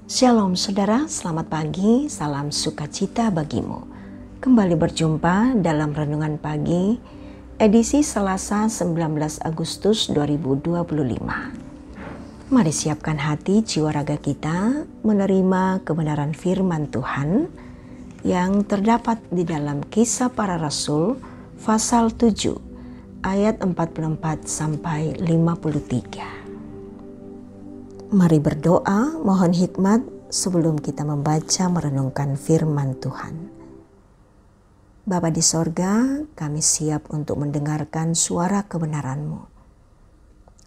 Shalom saudara, selamat pagi, salam sukacita bagimu. Kembali berjumpa dalam Renungan Pagi, edisi Selasa 19 Agustus 2025. Mari siapkan hati jiwa raga kita menerima kebenaran firman Tuhan yang terdapat di dalam Kisah Para Rasul pasal 7 ayat 44 sampai 53. Mari berdoa, mohon hikmat sebelum kita membaca merenungkan firman Tuhan. Bapa di sorga, kami siap untuk mendengarkan suara kebenaran-Mu.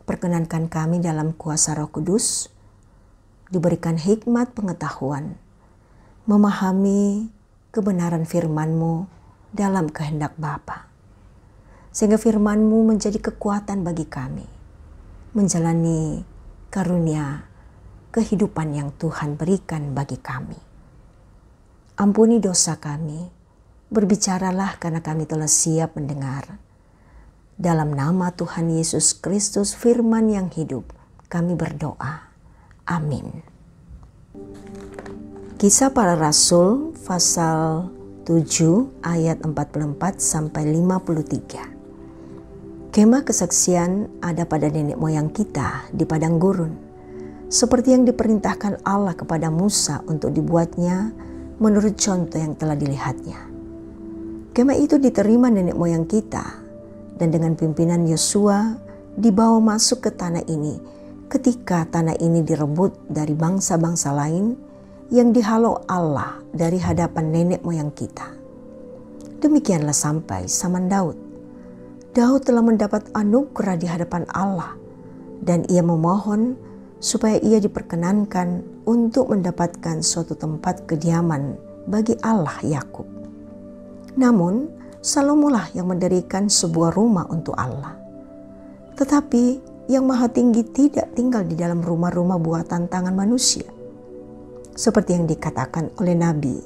Perkenankan kami dalam kuasa Roh Kudus, diberikan hikmat pengetahuan, memahami kebenaran firman-Mu dalam kehendak Bapa. Sehingga firman-Mu menjadi kekuatan bagi kami, menjalani karunia kehidupan yang Tuhan berikan bagi kami. Ampuni dosa kami, berbicaralah karena kami telah siap mendengar. Dalam nama Tuhan Yesus Kristus firman yang hidup, kami berdoa. Amin. Kisah Para Rasul pasal 7 ayat 44 sampai 53. Kemah kesaksian ada pada nenek moyang kita di padang gurun, seperti yang diperintahkan Allah kepada Musa untuk dibuatnya menurut contoh yang telah dilihatnya. Kemah itu diterima nenek moyang kita, dan dengan pimpinan Yosua dibawa masuk ke tanah ini ketika tanah ini direbut dari bangsa-bangsa lain yang dihalau Allah dari hadapan nenek moyang kita. Demikianlah sampai zaman Daud. Daud telah mendapat anugerah di hadapan Allah, dan ia memohon supaya ia diperkenankan untuk mendapatkan suatu tempat kediaman bagi Allah Yakub. Namun, Salomolah yang mendirikan sebuah rumah untuk Allah. Tetapi yang Maha Tinggi tidak tinggal di dalam rumah-rumah buatan tangan manusia. Seperti yang dikatakan oleh Nabi,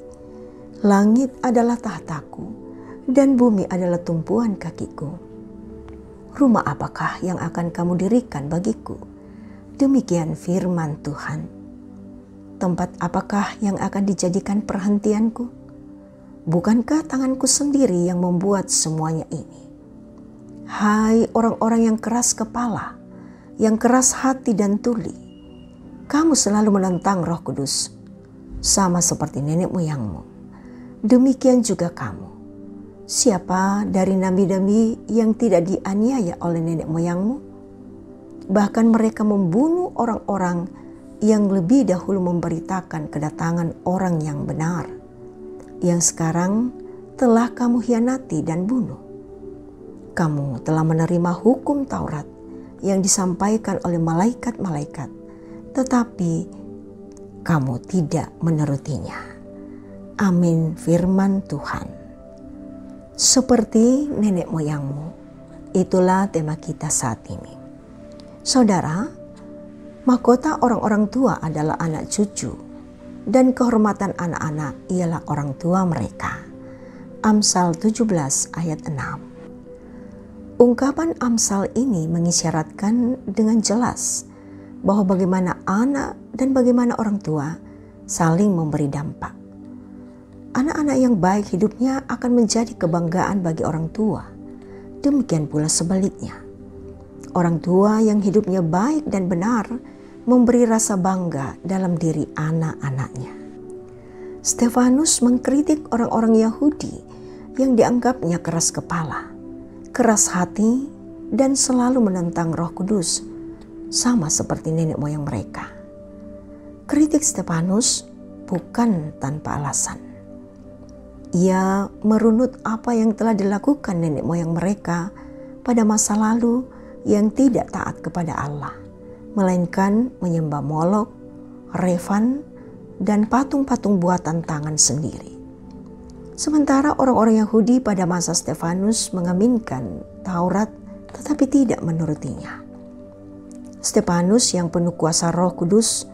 "Langit adalah tahtaku, dan bumi adalah tumpuan kakiku. Rumah apakah yang akan kamu dirikan bagiku?" Demikian firman Tuhan. "Tempat apakah yang akan dijadikan perhentianku? Bukankah tanganku sendiri yang membuat semuanya ini? Hai orang-orang yang keras kepala, yang keras hati dan tuli, kamu selalu menentang Roh Kudus, sama seperti nenek moyangmu. Demikian juga kamu. Siapa dari nabi-nabi yang tidak dianiaya oleh nenek moyangmu? Bahkan mereka membunuh orang-orang yang lebih dahulu memberitakan kedatangan orang yang benar, yang sekarang telah kamu hianati dan bunuh. Kamu telah menerima hukum Taurat yang disampaikan oleh malaikat-malaikat, tetapi kamu tidak menurutinya." Amin firman Tuhan. Seperti nenek moyangmu, itulah tema kita saat ini. Saudara, mahkota orang-orang tua adalah anak cucu, dan kehormatan anak-anak ialah orang tua mereka. Amsal 17 ayat 6. Ungkapan Amsal ini mengisyaratkan dengan jelas bahwa bagaimana anak dan bagaimana orang tua saling memberi dampak. Anak-anak yang baik hidupnya akan menjadi kebanggaan bagi orang tua. Demikian pula sebaliknya. Orang tua yang hidupnya baik dan benar memberi rasa bangga dalam diri anak-anaknya. Stefanus mengkritik orang-orang Yahudi yang dianggapnya keras kepala, keras hati, dan selalu menentang Roh Kudus, sama seperti nenek moyang mereka. Kritik Stefanus bukan tanpa alasan. Ia merunut apa yang telah dilakukan nenek moyang mereka pada masa lalu yang tidak taat kepada Allah, melainkan menyembah Molok, Refan, dan patung-patung buatan tangan sendiri. Sementara orang-orang Yahudi pada masa Stefanus mengaminkan Taurat tetapi tidak menurutinya. Stefanus yang penuh kuasa Roh Kudus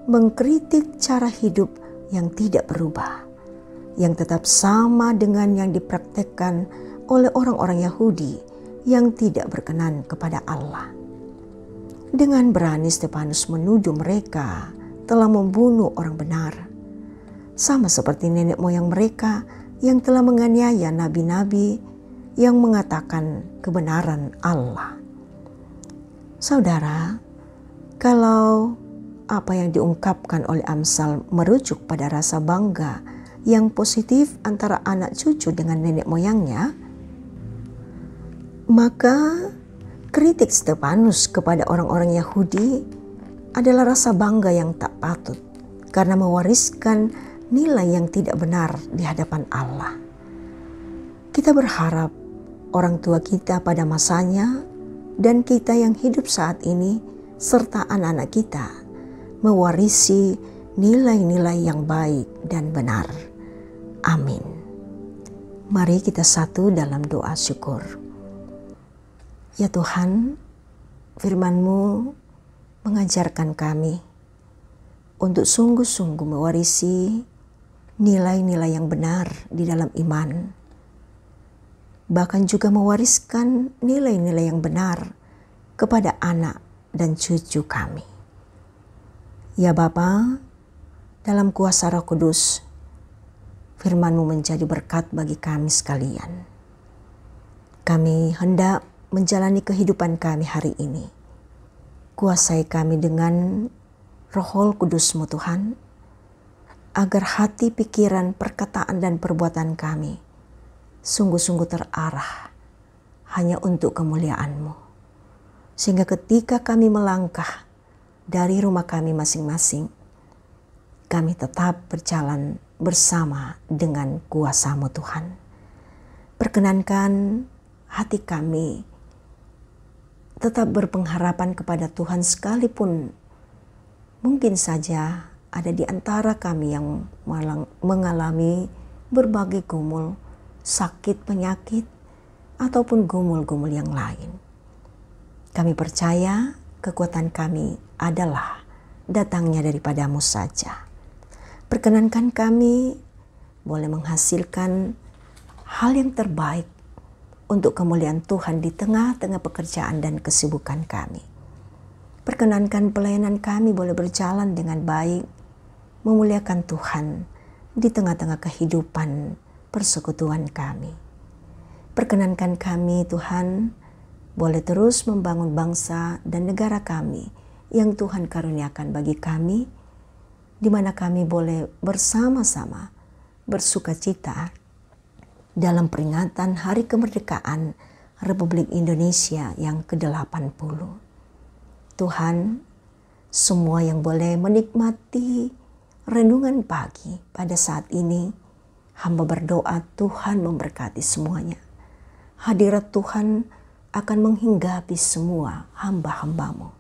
mengkritik cara hidup yang tidak berubah, yang tetap sama dengan yang dipraktekkan oleh orang-orang Yahudi yang tidak berkenan kepada Allah. Dengan berani Stefanus menuduh mereka telah membunuh orang benar. Sama seperti nenek moyang mereka yang telah menganiaya nabi-nabi yang mengatakan kebenaran Allah. Saudara, kalau apa yang diungkapkan oleh Amsal merujuk pada rasa bangga yang positif antara anak cucu dengan nenek moyangnya, maka kritik Stefanus kepada orang-orang Yahudi adalah rasa bangga yang tak patut karena mewariskan nilai yang tidak benar di hadapan Allah. Kita berharap orang tua kita pada masanya dan kita yang hidup saat ini serta anak-anak kita mewarisi nilai-nilai yang baik dan benar. Amin. Mari kita satu dalam doa syukur. Ya Tuhan, firman-Mu mengajarkan kami untuk sungguh-sungguh mewarisi nilai-nilai yang benar di dalam iman. Bahkan juga mewariskan nilai-nilai yang benar kepada anak dan cucu kami. Ya Bapa, dalam kuasa Roh Kudus, firman-Mu menjadi berkat bagi kami sekalian. Kami hendak menjalani kehidupan kami hari ini. Kuasai kami dengan Roh Kudus-Mu Tuhan, agar hati, pikiran, perkataan, dan perbuatan kami sungguh-sungguh terarah hanya untuk kemuliaan-Mu. Sehingga ketika kami melangkah dari rumah kami masing-masing, kami tetap berjalan bersama dengan kuasa-Mu Tuhan. Perkenankan hati kami tetap berpengharapan kepada Tuhan sekalipun mungkin saja ada di antara kami yang mengalami berbagai gumul, sakit, penyakit, ataupun gumul-gumul yang lain. Kami percaya kekuatan kami adalah datangnya daripada-Mu saja. Perkenankan kami boleh menghasilkan hal yang terbaik untuk kemuliaan Tuhan di tengah-tengah pekerjaan dan kesibukan kami. Perkenankan pelayanan kami boleh berjalan dengan baik, memuliakan Tuhan di tengah-tengah kehidupan persekutuan kami. Perkenankan kami Tuhan boleh terus membangun bangsa dan negara kami yang Tuhan karuniakan bagi kami, di mana kami boleh bersama-sama bersuka cita dalam peringatan Hari Kemerdekaan Republik Indonesia yang ke-80. Tuhan, semua yang boleh menikmati renungan pagi pada saat ini, hamba berdoa Tuhan memberkati semuanya. Hadirat Tuhan akan menghinggapi semua hamba-hamba-Mu,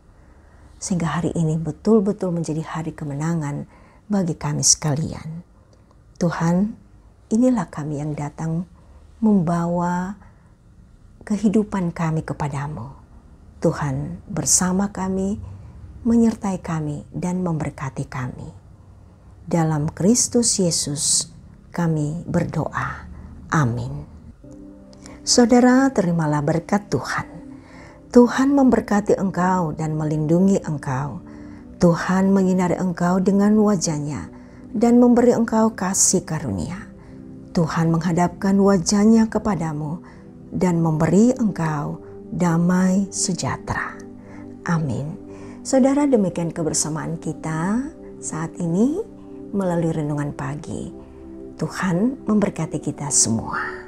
sehingga hari ini betul-betul menjadi hari kemenangan bagi kami sekalian. Tuhan, inilah kami yang datang membawa kehidupan kami kepada-Mu. Tuhan bersama kami, menyertai kami dan memberkati kami. Dalam Kristus Yesus kami berdoa. Amin. Saudara, terimalah berkat Tuhan. Tuhan memberkati engkau dan melindungi engkau. Tuhan menyinari engkau dengan wajah-Nya dan memberi engkau kasih karunia. Tuhan menghadapkan wajah-Nya kepadamu dan memberi engkau damai sejahtera. Amin. Saudara, demikian kebersamaan kita saat ini melalui renungan pagi. Tuhan memberkati kita semua.